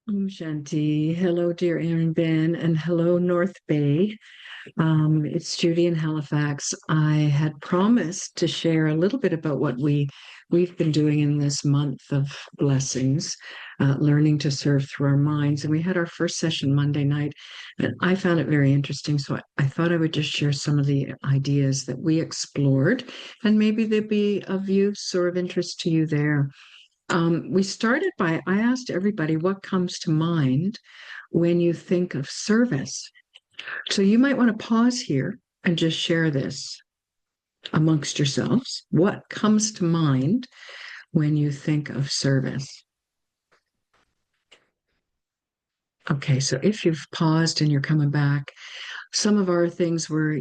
Shanti. Hello, dear Aaron Ben, and hello, North Bay. It's Judy in Halifax. I had promised to share a little bit about what we've been doing in this month of blessings, learning to serve through our minds. And we had our first session Monday night, and I found it very interesting. So I thought I would just share some of the ideas that we explored, and maybe they'd be of use or of interest to you there. We started by, I asked everybody what comes to mind when you think of service. So you might want to pause here and just share this amongst yourselves. What comes to mind when you think of service? Okay, so if you've paused and you're coming back, some of our things were,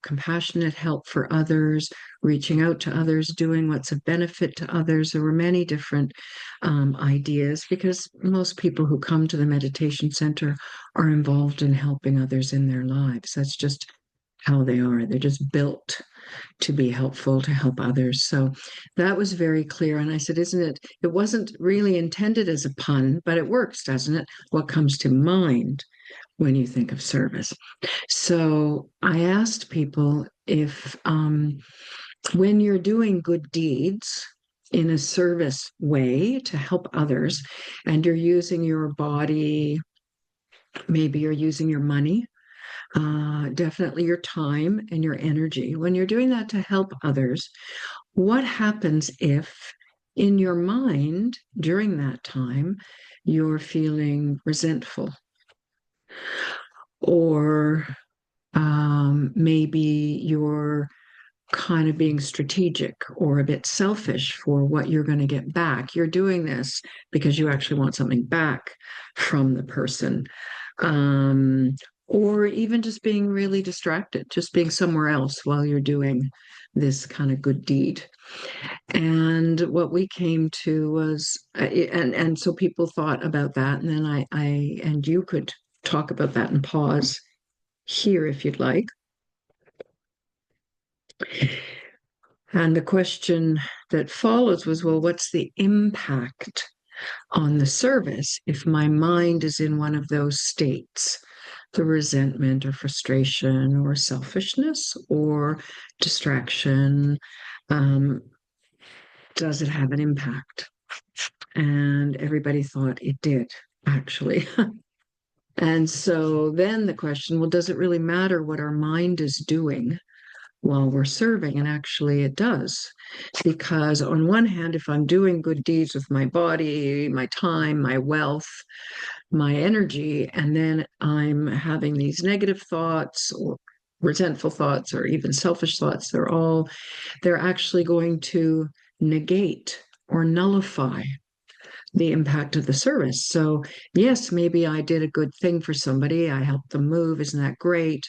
compassionate help for others, reaching out to others, doing what's of benefit to others. There were many different ideas because most people who come to the meditation center are involved in helping others in their lives. That's just how they are. They're just built to be helpful, to help others. So that was very clear. And I said, isn't it? It wasn't really intended as a pun, but it works, doesn't it? What comes to mind when you think of service? So I asked people if when you're doing good deeds in a service way to help others, and you're using your body, maybe you're using your money, definitely your time and your energy. When you're doing that to help others, what happens if in your mind during that time you're feeling resentful or maybe you're kind of being strategic or a bit selfish for what you're going to get back. You're doing this because you actually want something back from the person. Um, or even just being really distracted, just being somewhere else while you're doing this kind of good deed. And what we came to was, and so people thought about that, and then and you could talk about that and pause here if you'd like. And the question that follows was, well, what's the impact on the service if my mind is in one of those states, the resentment or frustration or selfishness or distraction? Does it have an impact? And everybody thought it did, actually. And so then the question, well, does it really matter what our mind is doing while we're serving? And actually, it does. Because on one hand, if I'm doing good deeds with my body, my time, my wealth, my energy, and then I'm having these negative thoughts or resentful thoughts or even selfish thoughts, they're actually going to negate or nullify the impact of the service. So, yes, maybe I did a good thing for somebody. I helped them move. Isn't that great?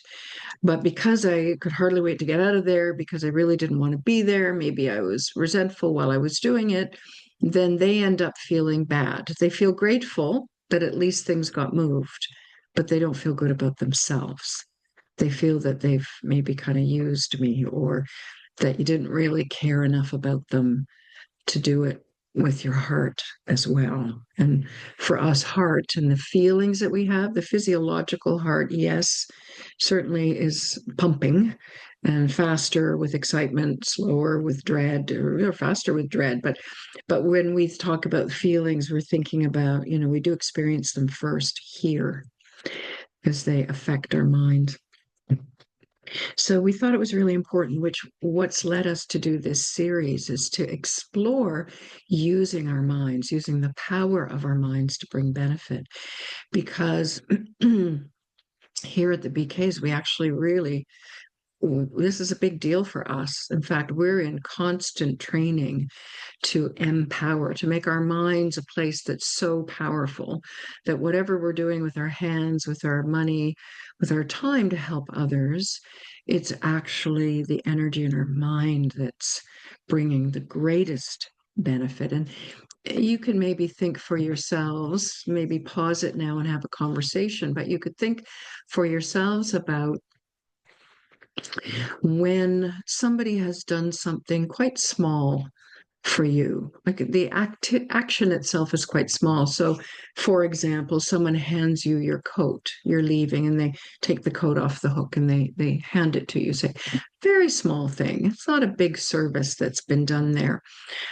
But because I could hardly wait to get out of there, because I really didn't want to be there, maybe I was resentful while I was doing it, then they end up feeling bad. They feel grateful that at least things got moved, but they don't feel good about themselves. They feel that they've maybe kind of used me or that you didn't really care enough about them to do it with your heart as well. And for us, heart and the feelings that we have, the physiological heart, yes, certainly is pumping and faster with excitement, slower with dread, or faster with dread. But when we talk about feelings, we're thinking about, we do experience them first here because they affect our mind. So we thought it was really important, which what's led us to do this series is to explore using our minds, using the power of our minds to bring benefit. Because here at the BKs, we actually really, this is a big deal for us. In fact, we're in constant training to empower, to make our minds a place that's so powerful that whatever we're doing with our hands, with our money, with our time to help others, it's actually the energy in our mind that's bringing the greatest benefit. And you can maybe think for yourselves, maybe pause it now and have a conversation, but you could think for yourselves about when somebody has done something quite small for you. Like the action itself is quite small. So, for example, someone hands you your coat, you're leaving, and they take the coat off the hook and they hand it to you. Say, very small thing. It's not a big service that's been done there.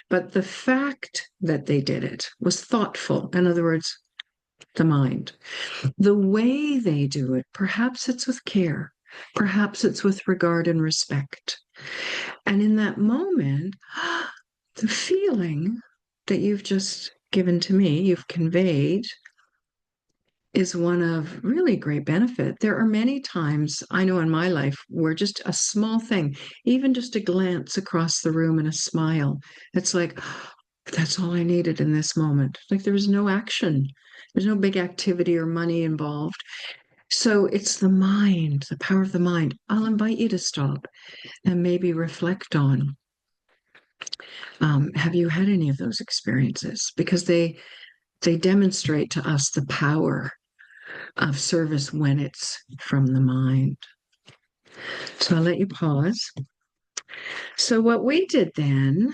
But the fact that they did it was thoughtful. In other words, the mind. The way they do it, perhaps it's with care, perhaps it's with regard and respect. And in that moment, the feeling that you've just given to me, you've conveyed, is one of really great benefit. There are many times I know in my life where just a small thing, even just a glance across the room and a smile, it's like, that's all I needed in this moment. Like there was no action, there's no big activity or money involved. So it's the mind, the power of the mind. I'll invite you to stop and maybe reflect on, have you had any of those experiences? Because they demonstrate to us the power of service when it's from the mind. So I'll let you pause. So what we did then,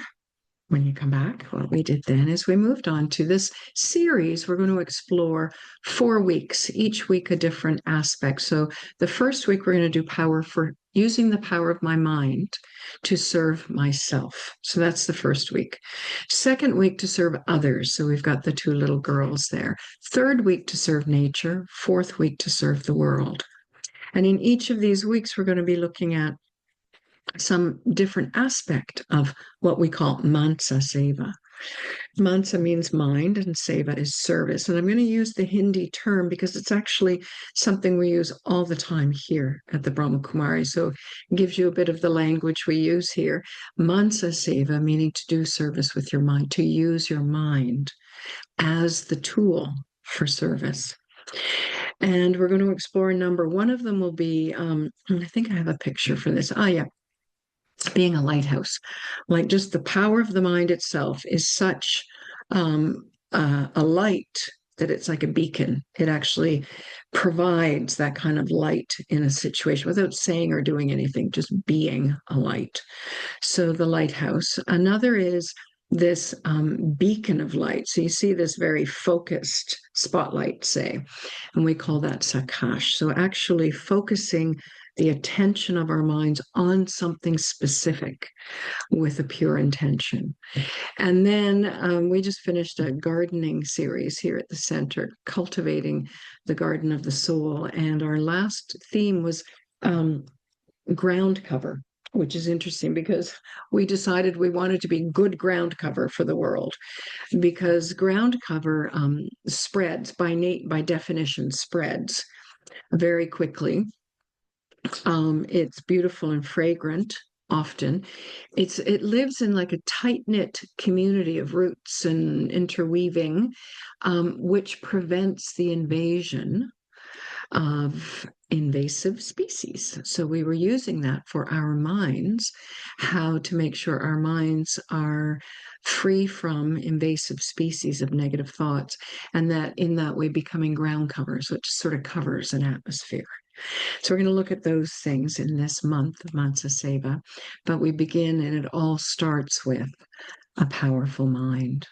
when you come back, what we did then is we moved on to this series. We're going to explore 4 weeks, each week a different aspect. So the first week, we're going to do power for using the power of my mind to serve myself. So that's the first week. Second week, to serve others. So we've got the two little girls there. Third week, to serve nature. Fourth week, to serve the world. And in each of these weeks, we're going to be looking at some different aspect of what we call Mansa Seva. Mansa means mind and Seva is service. And I'm going to use the Hindi term because it's actually something we use all the time here at the Brahma Kumari. So it gives you a bit of the language we use here. Mansa Seva, meaning to do service with your mind, to use your mind as the tool for service. And we're going to explore a number. One of them will be, I think I have a picture for this. Ah, yeah, being a lighthouse. Like just the power of the mind itself is such a light that it's like a beacon. It actually provides that kind of light in a situation without saying or doing anything, just being a light. So the lighthouse. Another is this beacon of light. So you see this very focused spotlight, say, and we call that sakash. So actually focusing the attention of our minds on something specific with a pure intention. And then we just finished a gardening series here at the center, cultivating the garden of the soul. And our last theme was ground cover, which is interesting because we decided we wanted to be good ground cover for the world, because ground cover spreads by definition, spreads very quickly. It's beautiful and fragrant often. It lives in like a tight-knit community of roots and interweaving, which prevents the invasion of invasive species. So we were using that for our minds, how to make sure our minds are free from invasive species of negative thoughts, and that in that way becoming ground covers, which sort of covers an atmosphere. So we're going to look at those things in this month of Mansa Seva, but we begin and it all starts with a powerful mind.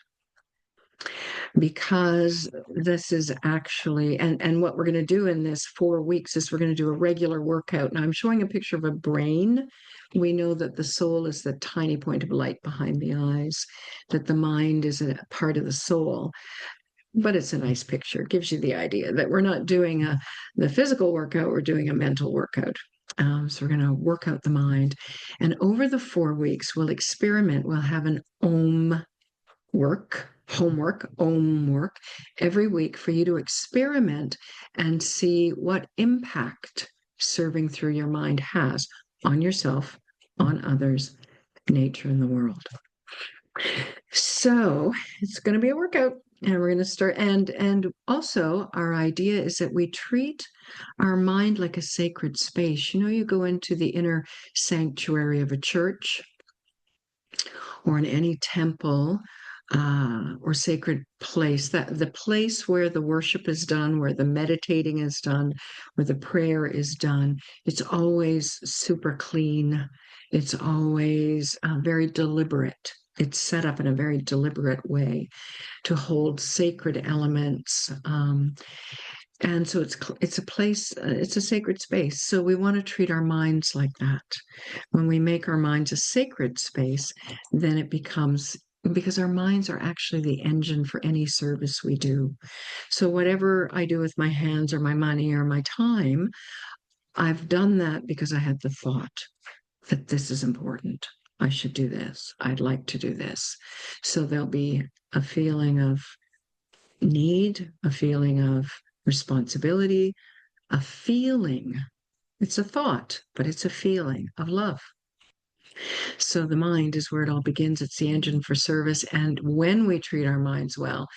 Because this is actually, and what we're going to do in this 4 weeks is we're going to do a regular workout. Now I'm showing a picture of a brain. We know that the soul is the tiny point of light behind the eyes, that the mind is a part of the soul. But it's a nice picture. It gives you the idea that we're not doing the physical workout, we're doing a mental workout. So we're going to work out the mind. And over the 4 weeks, we'll experiment. We'll have an Om homework, Om work every week for you to experiment and see what impact serving through your mind has on yourself, on others, nature, and the world. So it's going to be a workout. And we're going to start, and also our idea is that we treat our mind like a sacred space. You know, you go into the inner sanctuary of a church or in any temple or sacred place, that the place where the worship is done, where the meditating is done, where the prayer is done, it's always super clean. It's always very deliberate. it's set up in a very deliberate way to hold sacred elements. And so it's a place, it's a sacred space. So we want to treat our minds like that. When we make our minds a sacred space, then it becomes, because our minds are actually the engine for any service we do. So whatever I do with my hands or my money or my time, I've done that because I had the thought that this is important. I should do this. I'd like to do this. So there'll be a feeling of need, a feeling of responsibility, a feeling. It's a thought, but it's a feeling of love. So the mind is where it all begins. It's the engine for service. And when we treat our minds well,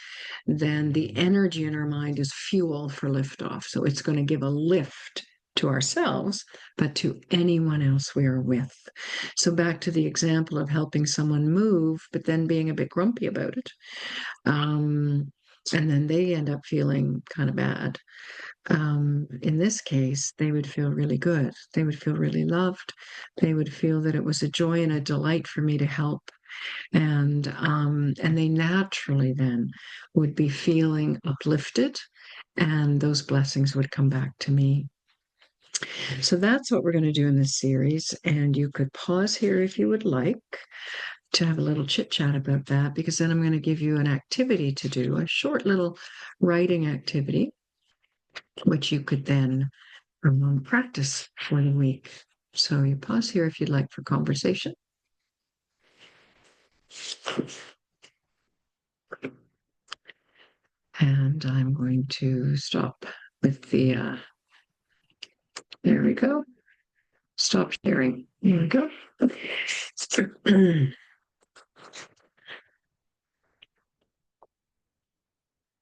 then the energy in our mind is fuel for liftoff. So it's going to give a lift to ourselves, but to anyone else we are with. So back to the example of helping someone move, but then being a bit grumpy about it. And then they end up feeling kind of bad. In this case, they would feel really good. They would feel really loved. They would feel that it was a joy and a delight for me to help. And they naturally then would be feeling uplifted, and those blessings would come back to me. So that's what we're going to do in this series. And you could pause here if you would like to have a little chit chat about that, because then I'm going to give you an activity to do, a short little writing activity, which you could then practice for the week. So you pause here if you'd like for conversation. And I'm going to stop with the, there we go. Stop sharing. There we go.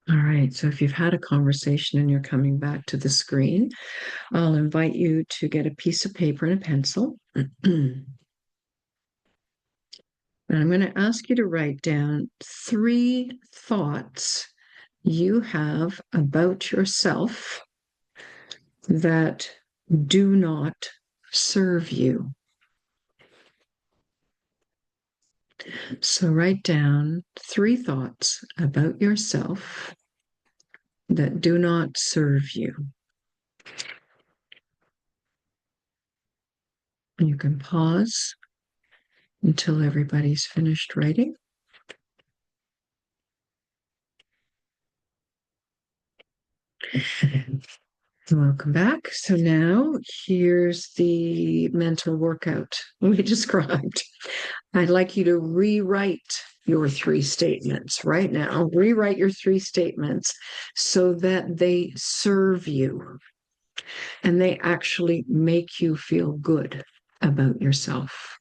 All right, so if you've had a conversation and you're coming back to the screen, I'll invite you to get a piece of paper and a pencil. And I'm going to ask you to write down 3 thoughts you have about yourself that do not serve you. So write down 3 thoughts about yourself that do not serve you. You can pause until everybody's finished writing. Welcome back. So now here's the mental workout we described. I'd like you to rewrite your 3 statements right now. Rewrite your 3 statements so that they serve you and they actually make you feel good about yourself.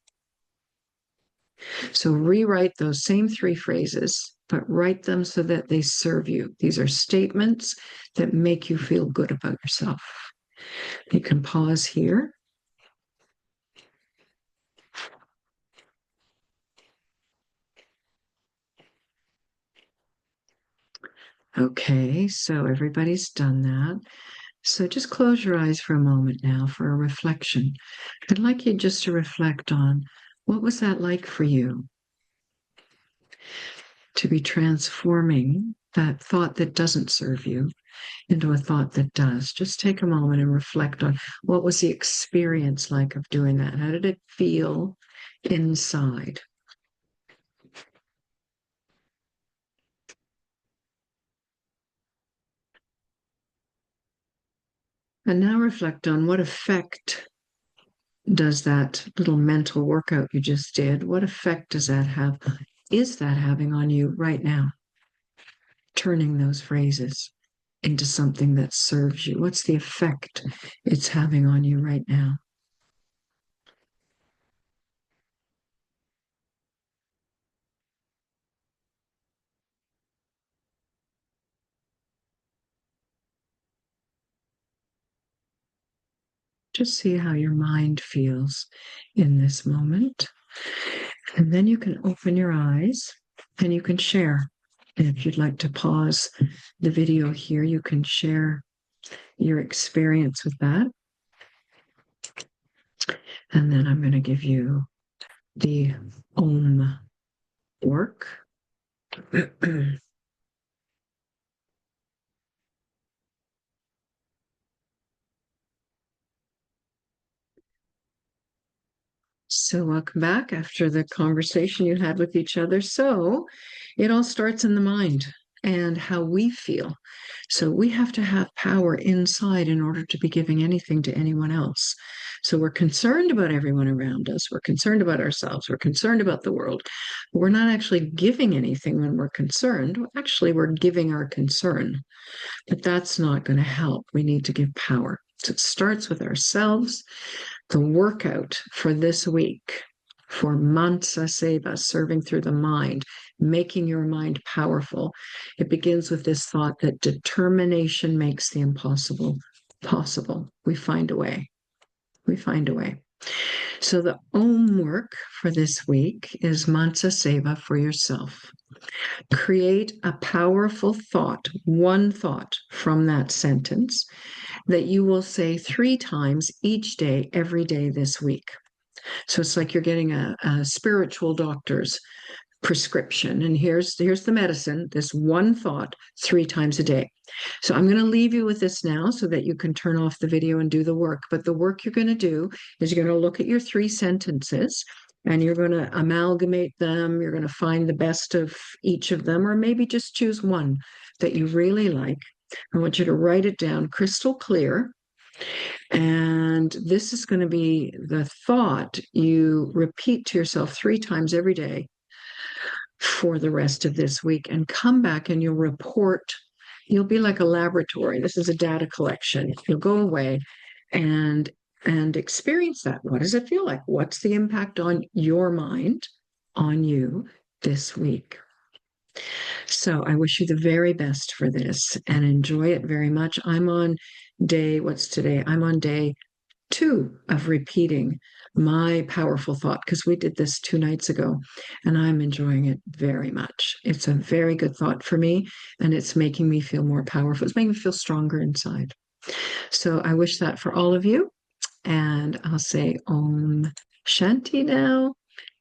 So rewrite those same 3 phrases, but write them so that they serve you. These are statements that make you feel good about yourself. You can pause here. Okay, so everybody's done that. So just close your eyes for a moment now for a reflection. I'd like you just to reflect on what was that like for you to be transforming that thought that doesn't serve you into a thought that does. Just take a moment and reflect on what was the experience like of doing that? How did it feel inside? And now reflect on what effect does that little mental workout you just did, what effect does that have? Is that having on you right now? Turning those phrases into something that serves you. What's the effect it's having on you right now? Just see how your mind feels in this moment. And then you can open your eyes and you can share. And if you'd like to pause the video here, you can share your experience with that. And then I'm going to give you the Om work. So, welcome back after the conversation you had with each other. So, it all starts in the mind and how we feel. So, we have to have power inside in order to be giving anything to anyone else. So, we're concerned about everyone around us. We're concerned about ourselves. We're concerned about the world. We're not actually giving anything when we're concerned. Actually, we're giving our concern. But that's not going to help. We need to give power. So, it starts with ourselves. The workout for this week for Mansa Seva, serving through the mind, making your mind powerful. It begins with this thought that determination makes the impossible possible. We find a way. We find a way. So the Om work for this week is Mansa Seva for yourself. Create a powerful thought, one thought from that sentence that you will say 3 times each day, every day this week. So it's like you're getting a spiritual doctor's prescription. And here's the medicine, this one thought 3 times a day. So I'm going to leave you with this now so that you can turn off the video and do the work. But the work you're going to do is you're going to look at your 3 sentences and you're going to amalgamate them. You're going to find the best of each of them, or maybe just choose one that you really like. I want you to write it down crystal clear. And this is going to be the thought you repeat to yourself 3 times every day for the rest of this week, and come back and you'll report. You'll be like a laboratory. This is a data collection. You'll go away and experience that. What does it feel like? What's the impact on your mind, on you this week? So I wish you the very best for this and enjoy it very much. I'm on what's today? I'm on day 2 of repeating my powerful thought because we did this 2 nights ago and I'm enjoying it very much. It's a very good thought for me and it's making me feel more powerful. It's making me feel stronger inside. So I wish that for all of you. And I'll say Om Shanti now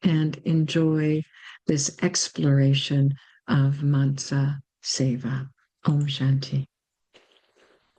and enjoy this exploration of Mansa Seva. Om Shanti.